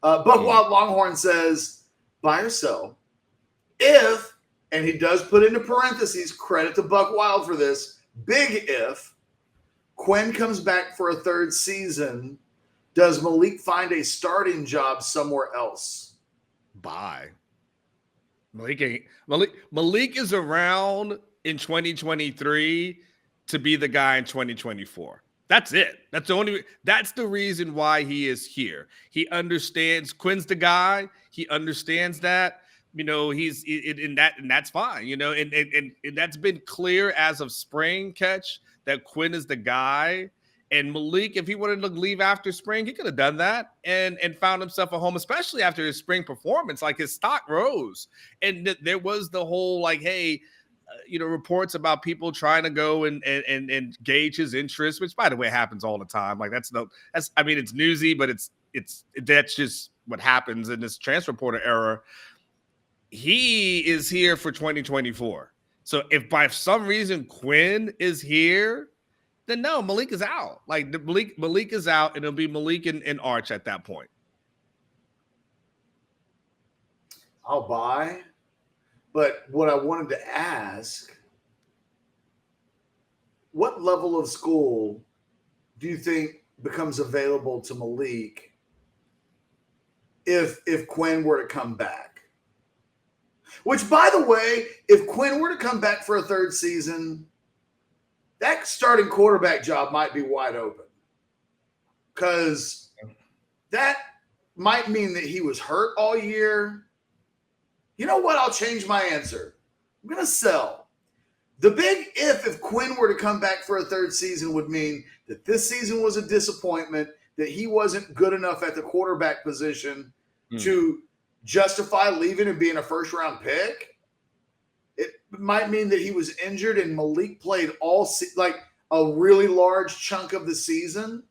Buck Wild Longhorn says, buy or sell. If, and he does put into parentheses, credit to Buck Wild for this, big if, Quinn comes back for a third season, does Maalik find a starting job somewhere else? Buy. Maalik is around in 2023 to be the guy in 2024. That's it. That's the reason why he is here. He understands Quinn's the guy. He understands that, he's in that, and that's fine, and that's been clear as of spring catch that Quinn is the guy. And Maalik, if he wanted to leave after spring, he could have done that and found himself a home, especially after his spring performance. Like, his stock rose. And there was the whole, hey, reports about people trying to go and gauge his interest, which, by the way, happens all the time. Like, it's newsy, but that's just what happens in this transfer portal era. He is here for 2024. So if by some reason Quinn is here, then no, Maalik is out. Like, Maalik is out, and it'll be Maalik and Arch at that point. I'll buy. But what I wanted to ask, what level of school do you think becomes available to Maalik if Quinn were to come back? Which, by the way, if Quinn were to come back for a third season, that starting quarterback job might be wide open, because that might mean that he was hurt all year. You know what? I'll change my answer. I'm going to sell. The big if Quinn were to come back for a third season would mean that this season was a disappointment, that he wasn't good enough at the quarterback position to justify leaving and being a first-round pick. It might mean that he was injured and Maalik played a really large chunk of the season.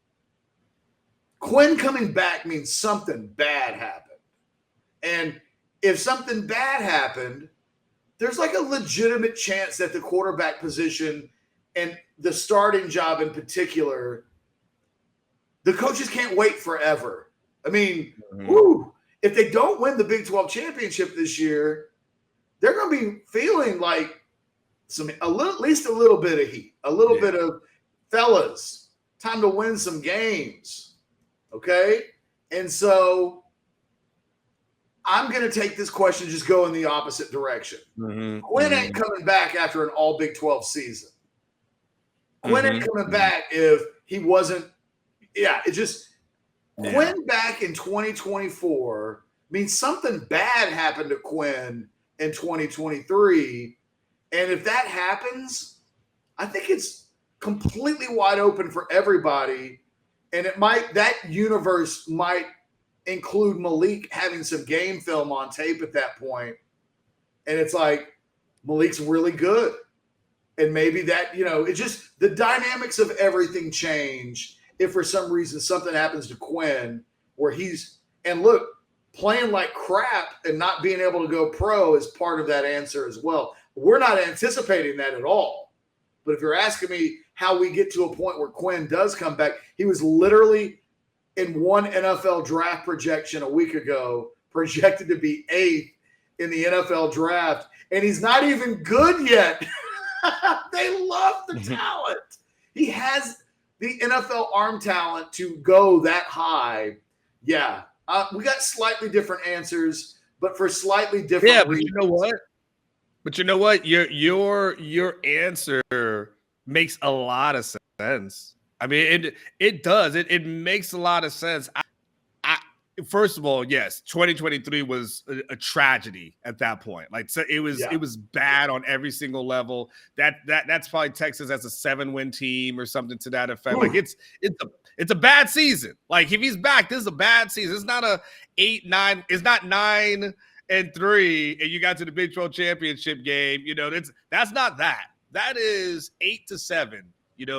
Quinn coming back means something bad happened. And if something bad happened, there's a legitimate chance that the quarterback position and the starting job in particular, the coaches can't wait forever. I mean, if they don't win the Big 12 championship this year, they're going to be feeling like at least a little bit of heat, a little bit of, fellas, time to win some games. Okay? And so I'm going to take this question, just go in the opposite direction. Quinn ain't coming back after an all Big 12 season. Quinn ain't coming back if he wasn't. Quinn back in 2024 means something bad happened to Quinn in 2023. And if that happens, I think it's completely wide open for everybody. And that universe might include Maalik having some game film on tape at that point. And it's like, Maalik's really good. And maybe that, it's just the dynamics of everything change if for some reason something happens to Quinn where playing like crap and not being able to go pro is part of that answer as well. We're not anticipating that at all. But if you're asking me how we get to a point where Quinn does come back, he was literally in one NFL draft projection a week ago, projected to be 8th in the NFL draft, and he's not even good yet. They love the talent. He has the NFL arm talent to go that high. Yeah. We got slightly different answers, but for slightly different reasons. But you know what? Your answer makes a lot of sense. I mean, it does. It makes a lot of sense. First of all, yes, 2023 was a tragedy at that point. So it was bad on every single level. That's probably Texas as a 7-win team or something to that effect. Ooh. It's a bad season. If he's back, this is a bad season. It's not 8-9. It's not 9-3, and you got to the Big 12 championship game. That's not that. That is 8-7.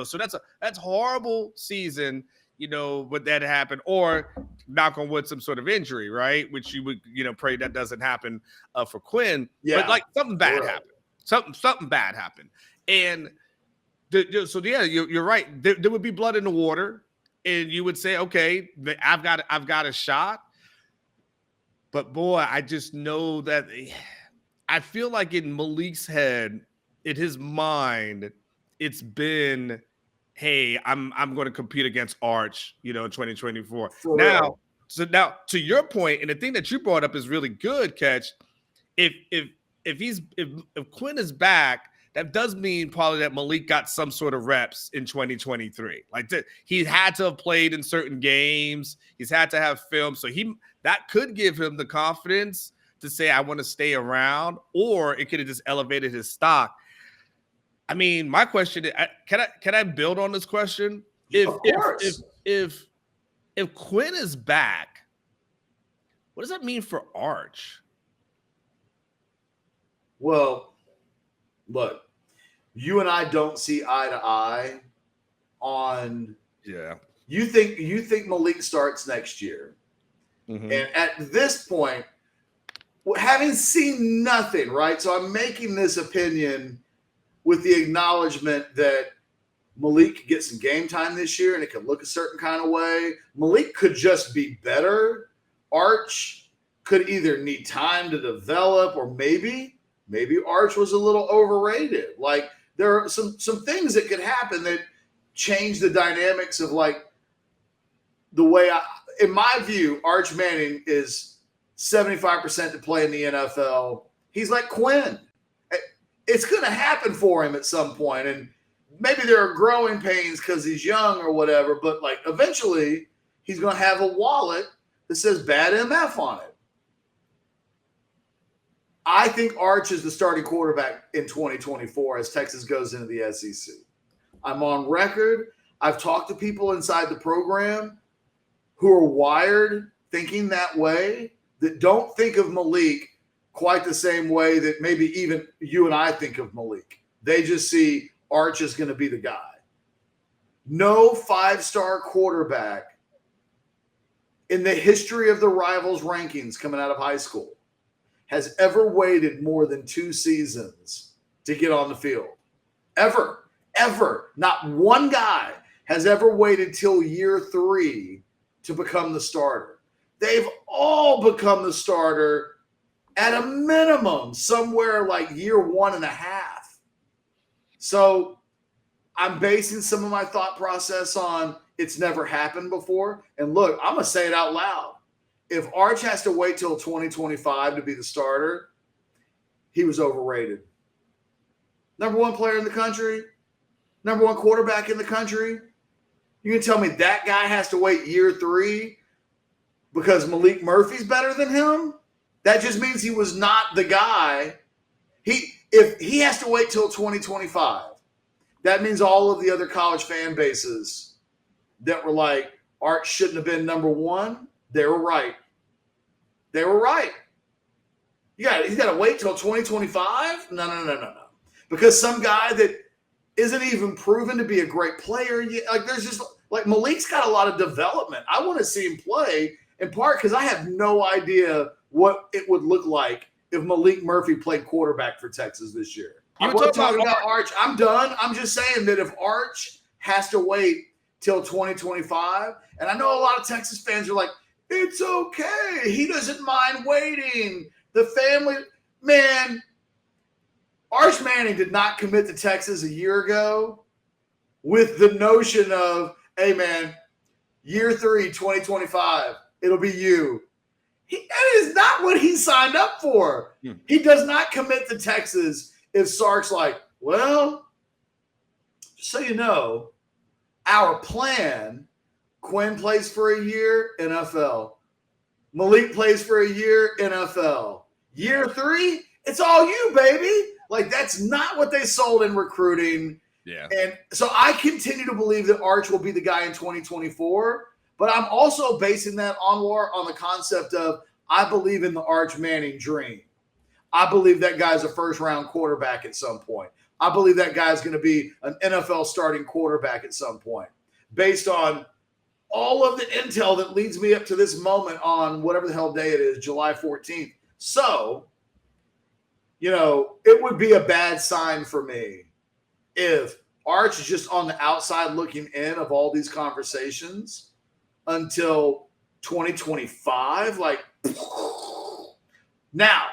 So that's horrible season. Would that happen, or knock on wood, some sort of injury, right? Which you would, pray that doesn't happen for Quinn. Yeah. But something bad happened. Something bad happened. And you're right. There would be blood in the water, and you would say, okay, I've got a shot. But boy, I just know that I feel like in Malik's head, in his mind, it's been, hey, I'm going to compete against Arch, in 2024. For Now, real. now to your point, and the thing that you brought up is really good, Catch. If Quinn is back, that does mean probably that Maalik got some sort of reps in 2023. Like he had to have played in certain games. He's had to have film. So that could give him the confidence to say, I want to stay around, or it could have just elevated his stock. I mean, my question is, can I build on this question? Of course. If Quinn is back, what does that mean for Arch? Well, look, you and I don't see eye to eye on. Yeah. You think Maalik starts next year, and at this point, having seen nothing, right? So I'm making this opinion with the acknowledgement that Maalik could get some game time this year, and it could look a certain kind of way. Maalik could just be better. Arch could either need time to develop, or maybe Arch was a little overrated. Like there are some things that could happen that change the dynamics of like the way in my view, Arch Manning is 75% to play in the NFL. He's like Quinn. It's going to happen for him at some point. And maybe there are growing pains because he's young or whatever, but like eventually he's going to have a wallet that says bad MF on it. I think Arch is the starting quarterback in 2024 as Texas goes into the SEC. I'm on record. I've talked to people inside the program who are wired thinking that way, that don't think of Maalik quite the same way that maybe even you and I think of Maalik. They just see Arch is going to be the guy. No five-star quarterback in the history of the Rivals rankings coming out of high school has ever waited more than 2 seasons to get on the field. Ever. Not one guy has ever waited till year 3 to become the starter. They've all become the starter at a minimum somewhere like year 1.5. So I'm basing some of my thought process on it's never happened before. And look, I'm going to say it out loud. If Arch has to wait till 2025 to be the starter, he was overrated. Number 1 player in the country, number 1 quarterback in the country. You can tell me that guy has to wait year 3 because Maalik Murphy's better than him? That just means he was not the guy. If he has to wait till 2025, that means all of the other college fan bases that were like, Arch shouldn't have been number 1, they were right. He's got to wait till 2025? No. Because some guy that isn't even proven to be a great player yet, like there's just like Malik's got a lot of development. I want to see him play in part because I have no idea what it would look like if Maalik Murphy played quarterback for Texas this year. I'm talking about Arch. I'm done. I'm just saying that if Arch has to wait till 2025, and I know a lot of Texas fans are like, it's okay. He doesn't mind waiting. The family, man, Arch Manning did not commit to Texas a year ago with the notion of, hey, man, year 3, 2025, it'll be you. That is not what he signed up for. He does not commit to Texas if Sark's like, well, just so you know, our plan, Quinn plays for a year, NFL. Maalik plays for a year, NFL. Year 3, it's all you, baby. Like, that's not what they sold in recruiting. Yeah. And so I continue to believe that Arch will be the guy in 2024, but I'm also basing that on the concept of I believe in the Arch Manning dream. I believe that guy's a first-round quarterback at some point. I believe that guy's going to be an NFL starting quarterback at some point based on all of the intel that leads me up to this moment on whatever the hell day it is, July 14th. So, it would be a bad sign for me if Arch is just on the outside looking in of all these conversations until 2025. Like, Now,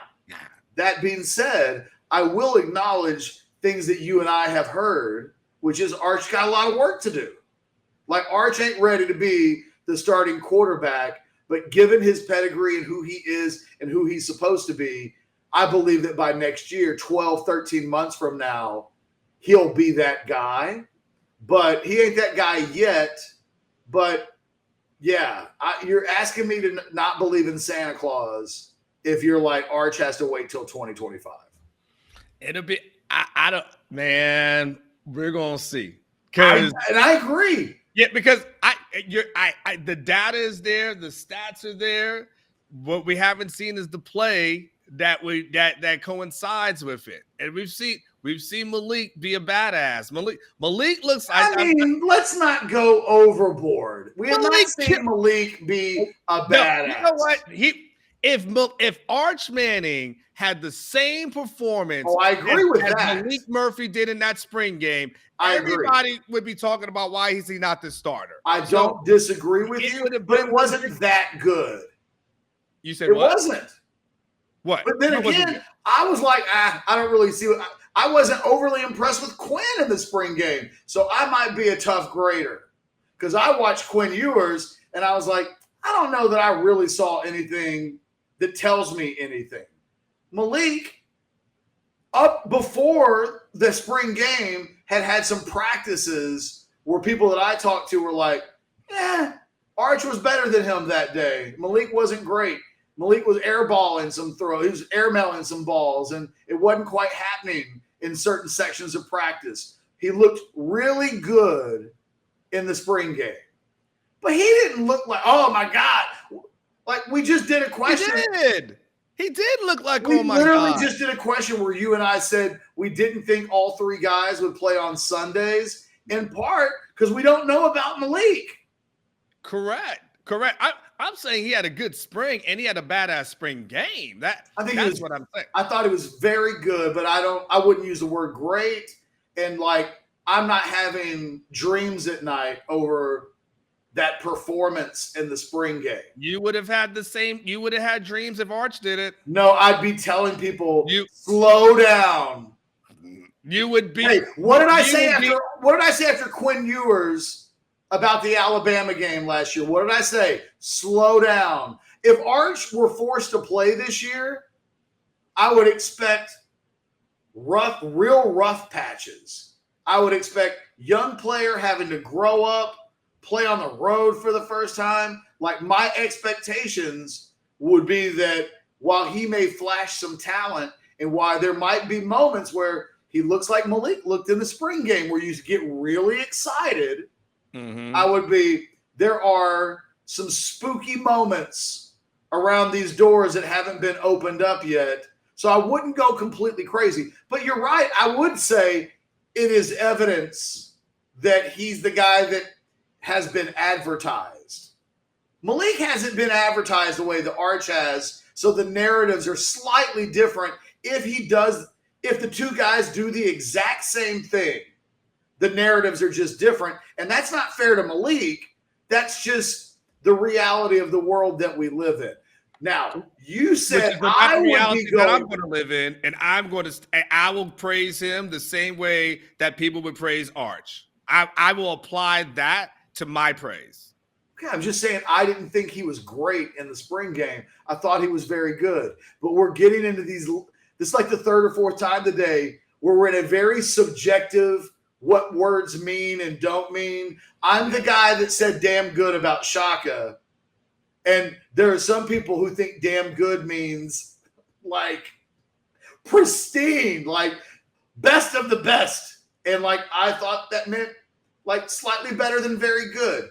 that being said, I will acknowledge things that you and I have heard, which is Arch got a lot of work to do. Like Arch ain't ready to be the starting quarterback, but given his pedigree and who he is and who he's supposed to be, I believe that by next year, 12, 13 months from now, he'll be that guy. But he ain't that guy yet. But yeah, you're asking me to not believe in Santa Claus if you're like Arch has to wait till 2025. It'll be I don't, man, we're gonna see. And I agree. Yeah, because the data is there, the stats are there. What we haven't seen is the play that coincides with it. And we've seen Maalik be a badass. Malik looks like, I mean, let's not go overboard. We have not seen Maalik be a badass. You know what? If Arch Manning had the same performance, I agree with that. Maalik Murphy did in that spring game, everybody would be talking about why is he not the starter. I don't disagree with you, but it wasn't that good. You said it what? Wasn't. What? But then again, I was like, I don't really see what I wasn't overly impressed with Quinn in the spring game. So I might be a tough grader. Because I watched Quinn Ewers and I was like, I don't know that I really saw anything that tells me anything. Maalik, up before the spring game, had some practices where people that I talked to were like, Arch was better than him that day. Maalik wasn't great. Maalik was airballing some throws. He was airmailing some balls, and it wasn't quite happening in certain sections of practice. He looked really good in the spring game. But he didn't look like, oh, my God. Like, we just did a question. He did look like, we oh, my God. We literally just did a question where you and I said we didn't think all three guys would play on Sundays, in part because we don't know about Maalik. Correct. I'm saying he had a good spring and he had a badass spring game. That's what I'm saying. I thought he was very good, but I wouldn't use the word great. And like, I'm not having dreams at night over that performance in the spring game. You would have had dreams if Arch did it. No, I'd be telling people, slow down. You would be. Hey, what did I say after Quinn Ewers about the Alabama game last year? What did I say? Slow down. If Arch were forced to play this year, I would expect real rough patches. I would expect young player having to grow up, play on the road for the first time. Like, my expectations would be that while he may flash some talent and while there might be moments where he looks like Maalik looked in the spring game where you get really excited, there are some spooky moments around these doors that haven't been opened up yet. So I wouldn't go completely crazy. But you're right. I would say it is evidence that he's the guy that has been advertised. Maalik hasn't been advertised the way the Arch has, so the narratives are slightly different. If the two guys do the exact same thing, the narratives are just different. And that's not fair to Maalik. That's just the reality of the world that we live in. Now, you said I would be going, that I'm going to live in, and I will praise him the same way that people would praise Arch. I will apply that to my praise. Okay, I'm just saying I didn't think he was great in the spring game. I thought he was very good. But we're getting into this is like the third or fourth time today where we're in a very subjective what words mean and don't mean. I'm the guy that said damn good about Shaka. And there are some people who think damn good means like pristine, like best of the best. And like, I thought that meant like slightly better than very good.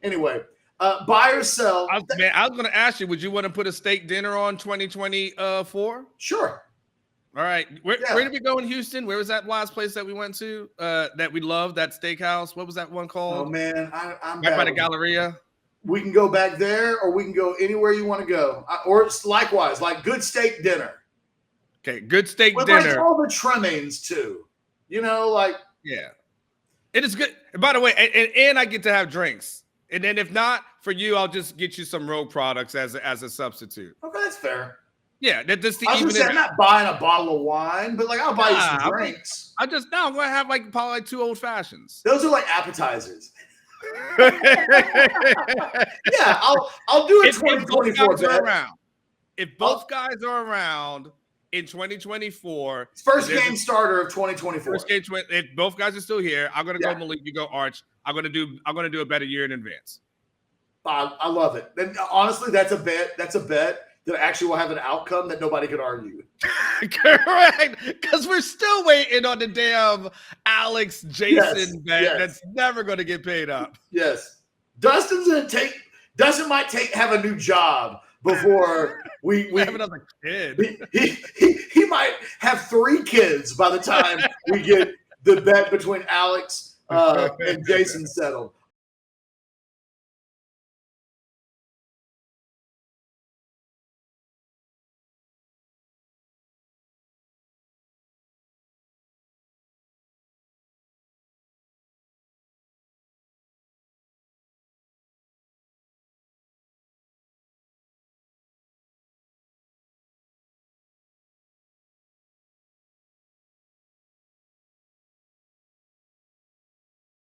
Anyway, buy or sell. I was going to ask you, would you want to put a steak dinner on 2024? Sure. All right. Where did we go in Houston? Where was that last place that we went to that we loved, that steakhouse? What was that one called? Oh, man. I'm back by the Galleria. We can go back there or we can go anywhere you want to go. Or it's likewise, like good steak dinner. Okay, good steak with dinner. Like all the trimmings too. You know, like. Yeah. It is good. And by the way, and I get to have drinks. And then if not, for you, I'll just get you some Rogue products as a substitute. Okay, that's fair. Yeah, that's the I was even. gonna say, I'm not buying a bottle of wine, but like I'll buy you some Nah, drinks. I'm going to have like probably like 2 old fashions. Those are like appetizers. If Yeah, I'll do a both 2024 guys are bet. around, if both guys are around in 2024, First game starter of 2024. first game, if both guys are still here, I'm gonna Yeah. go Maalik, you go Arch. I'm gonna do a better year in advance. I love it. And honestly, that's a bet. That's a bet that actually will have an outcome that nobody could argue. Correct, because we're still waiting on the damn Alex Jason bet that's never going to get paid up. Yes, Dustin might have a new job before we have another kid. He might have 3 kids by the time we get the bet between Alex and Jason settled.